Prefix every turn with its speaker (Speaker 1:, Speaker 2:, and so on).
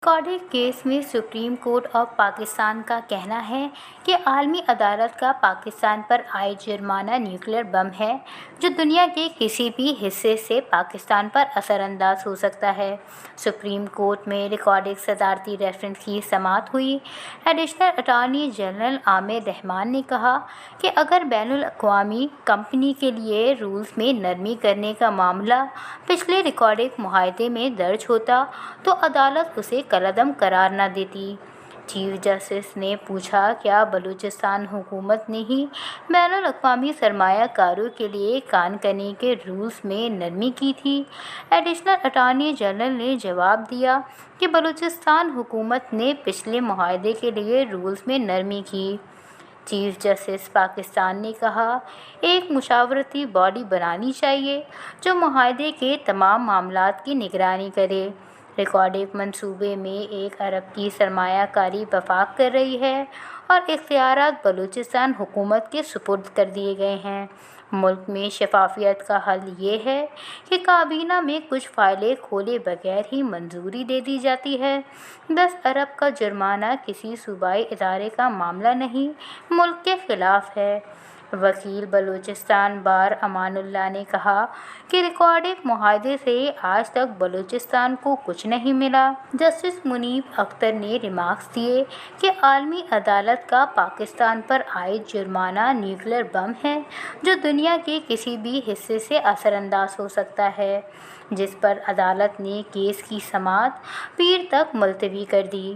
Speaker 1: Recorded case میں supreme court of Pakistan کا کہنا ہے کہ عالمی عدالت کا پاکستان پر عائد جرمانہ نیوکلیئر بم ہے جو دنیا کے کسی بھی حصے سے پاکستان پر اثر انداز ہو سکتا ہے۔ سپریم کورٹ میں ریکارڈڈ صدارتی ریفرنس کی سماعت ہوئی۔ ایڈیشنل اٹارنی جنرل عامر رحمان نے کہا کہ اگر بین الاقوامی کمپنی کے لیے رولز میں نرمی کرنے کا معاملہ پچھلے ریکارڈڈ معاہدے میں درج ہوتا تو عدالت اسے کالعدم قرار نہ دیتی۔ چیف جسٹس نے پوچھا، کیا بلوچستان حکومت نے ہی بین الاقوامی سرمایہ کاروں کے لیے کان کنی کے رولز میں نرمی کی تھی؟ ایڈیشنل اٹارنی جنرل نے جواب دیا کہ بلوچستان حکومت نے پچھلے معاہدے کے لیے رولز میں نرمی کی۔ چیف جسٹس پاکستان نے کہا، ایک مشاورتی باڈی بنانی چاہیے جو معاہدے کے تمام معاملات کی نگرانی کرے۔ ریکارڈڈ منصوبے میں 1 ارب کی سرمایہ کاری وفاق کر رہی ہے اور اختیارات بلوچستان حکومت کے سپرد کر دیے گئے ہیں۔ ملک میں شفافیت کا حل یہ ہے کہ کابینہ میں کچھ فائلیں کھولے بغیر ہی منظوری دے دی جاتی ہے۔ 10 ارب کا جرمانہ کسی صوبائی ادارے کا معاملہ نہیں، ملک کے خلاف ہے۔ وکیل بلوچستان بار امان اللہ نے کہا کہ ریکارڈڈ معاہدے سے آج تک بلوچستان کو کچھ نہیں ملا۔ جسٹس منیب اختر نے ریمارکس دیے کہ عالمی عدالت کا پاکستان پر عائد جرمانہ نیوکلیئر بم ہے جو دنیا کے کسی بھی حصے سے اثر انداز ہو سکتا ہے، جس پر عدالت نے کیس کی سماعت پیر تک ملتوی کر دی۔